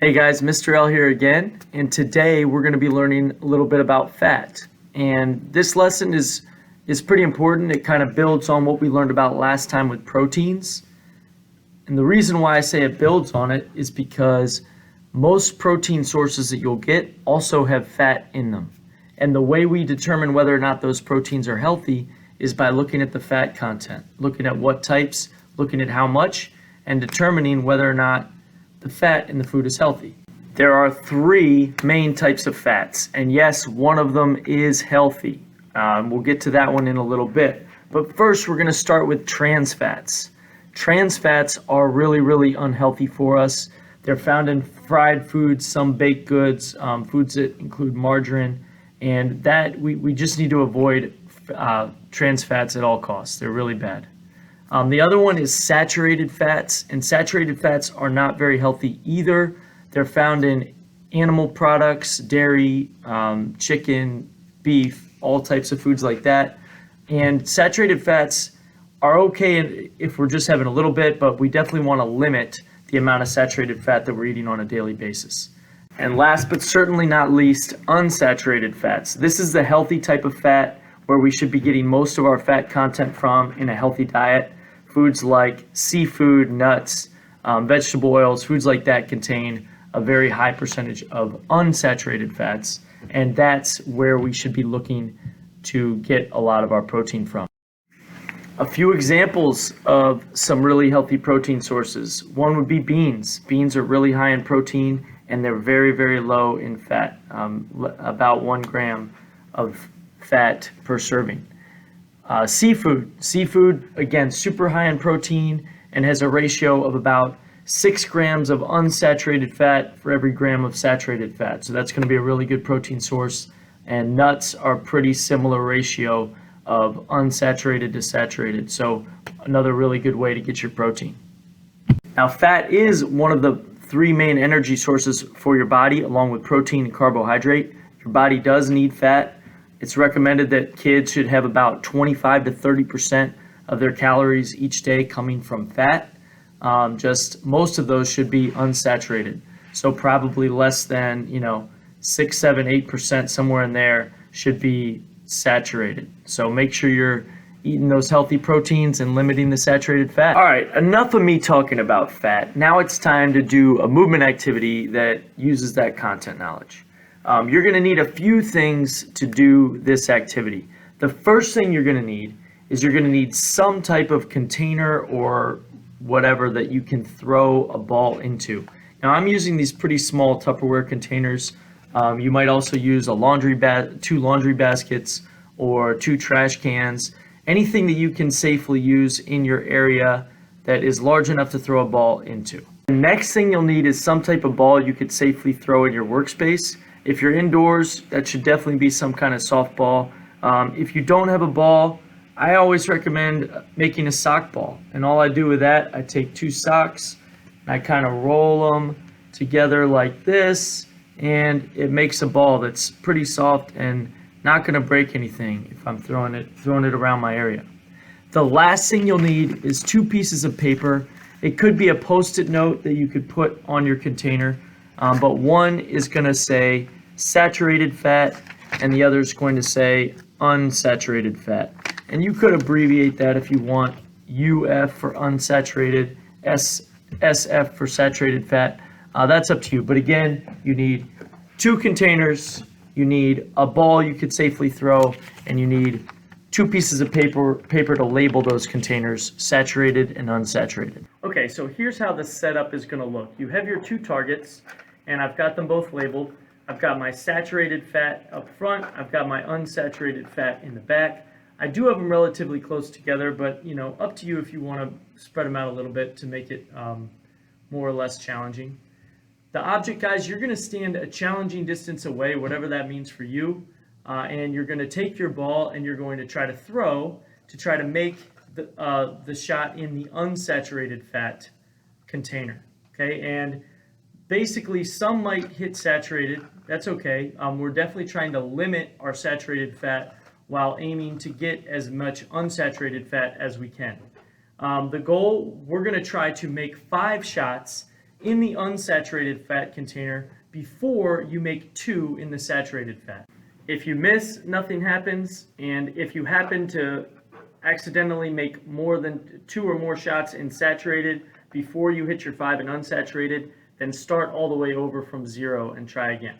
Hey guys, Mr. L here again, and today we're going to be learning a little bit about fat. And this lesson is pretty important. It kind of builds on what we learned about last time with proteins. And the reason why I say it builds on it is because most protein sources that you'll get also have fat in them. And the way we determine whether or not those proteins are healthy is by looking at the fat content, looking at what types, looking at how much, and determining whether or not the fat in the food is healthy. There are three main types of fats, and yes, one of them is healthy. We'll get to that one in a little bit. But first, we're going to start with trans fats. Trans fats are really unhealthy for us. They're found in fried foods, some baked goods, foods that include margarine, and that we just need to avoid trans fats at all costs. They're really bad. The other one is saturated fats, and saturated fats are not very healthy either. They're found in animal products, dairy, chicken, beef, all types of foods like that. And saturated fats are okay if we're just having a little bit, but we definitely want to limit the amount of saturated fat that we're eating on a daily basis. And last but certainly not least, unsaturated fats. This is the healthy type of fat where we should be getting most of our fat content from in a healthy diet. Foods like seafood, nuts, vegetable oils, foods like that contain a very high percentage of unsaturated fats, and that's where we should be looking to get a lot of our protein from. A few examples of some really healthy protein sources. One would be beans. Beans are really high in protein, and they're very low in fat, about 1 gram of fat per serving. Seafood, again, super high in protein and has a ratio of about 6 grams of unsaturated fat for every gram of saturated fat. So that's going to be a really good protein source. And nuts are pretty similar ratio of unsaturated to saturated. So another really good way to get your protein. Now, fat is one of the 3 main energy sources for your body, along with protein and carbohydrate. Your body does need fat. It's recommended that kids should have about 25 to 30% of their calories each day coming from fat. Just most of those should be unsaturated. So probably less than 6, 7, 8%, somewhere in there should be saturated. So make sure you're eating those healthy proteins and limiting the saturated fat. All right, enough of me talking about fat. Now it's time to do a movement activity that uses that content knowledge. You're going to need a few things to do this activity. The first thing you're going to need is you're going to need some type of container or whatever that you can throw a ball into. Now I'm using these pretty small Tupperware containers. You might also use a 2 laundry baskets or 2 trash cans. Anything that you can safely use in your area that is large enough to throw a ball into. The next thing you'll need is some type of ball you could safely throw in your workspace. If you're indoors, that should definitely be some kind of softball. If you don't have a ball, I always recommend making a sock ball. And all I do with that, I take 2 socks, and I kind of roll them together like this, and it makes a ball that's pretty soft and not going to break anything if I'm throwing it around my area. The last thing you'll need is 2 pieces of paper. It could be a Post-it note that you could put on your container. But one is going to say saturated fat and the other is going to say unsaturated fat. And you could abbreviate that if you want. UF for unsaturated, SF for saturated fat. That's up to you. But again, you need 2 containers, you need a ball you could safely throw, and you need 2 pieces of paper to label those containers, saturated and unsaturated. Okay, so here's how the setup is going to look. You have your 2 targets, and I've got them both labeled. I've got my saturated fat up front. I've got my unsaturated fat in the back. I do have them relatively close together, but up to you if you want to spread them out a little bit to make it more or less challenging. The object, guys, you're going to stand a challenging distance away, whatever that means for you, and you're going to take your ball and you're going to try to throw to try to make the shot in the unsaturated fat container. Okay, and basically some might hit saturated. That's okay. We're definitely trying to limit our saturated fat while aiming to get as much unsaturated fat as we can. The goal, we're going to try to make 5 shots in the unsaturated fat container before you make 2 in the saturated fat. If you miss, nothing happens, and if you happen to accidentally make more than 2 or more shots in saturated before you hit your 5 in unsaturated, then start all the way over from 0 and try again.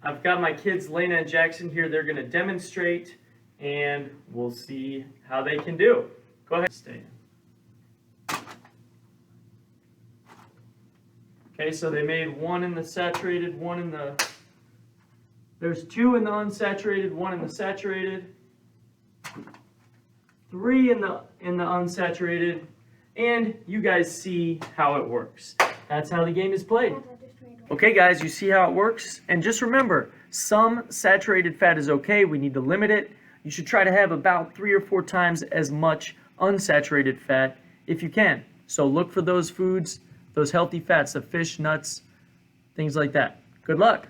I've got my kids, Lena and Jackson, here. They're going to demonstrate, and we'll see how they can do. Go ahead. Stay in. Okay, so they made 1 in the saturated, 1 in the... There's 2 in the unsaturated, 1 in the saturated, 3 in the unsaturated, and you guys see how it works. That's how the game is played. Okay guys, you see how it works? And just remember, some saturated fat is okay. We need to limit it. You should try to have about 3 or 4 times as much unsaturated fat if you can. So look for those foods, those healthy fats, the fish, nuts, things like that. Good luck.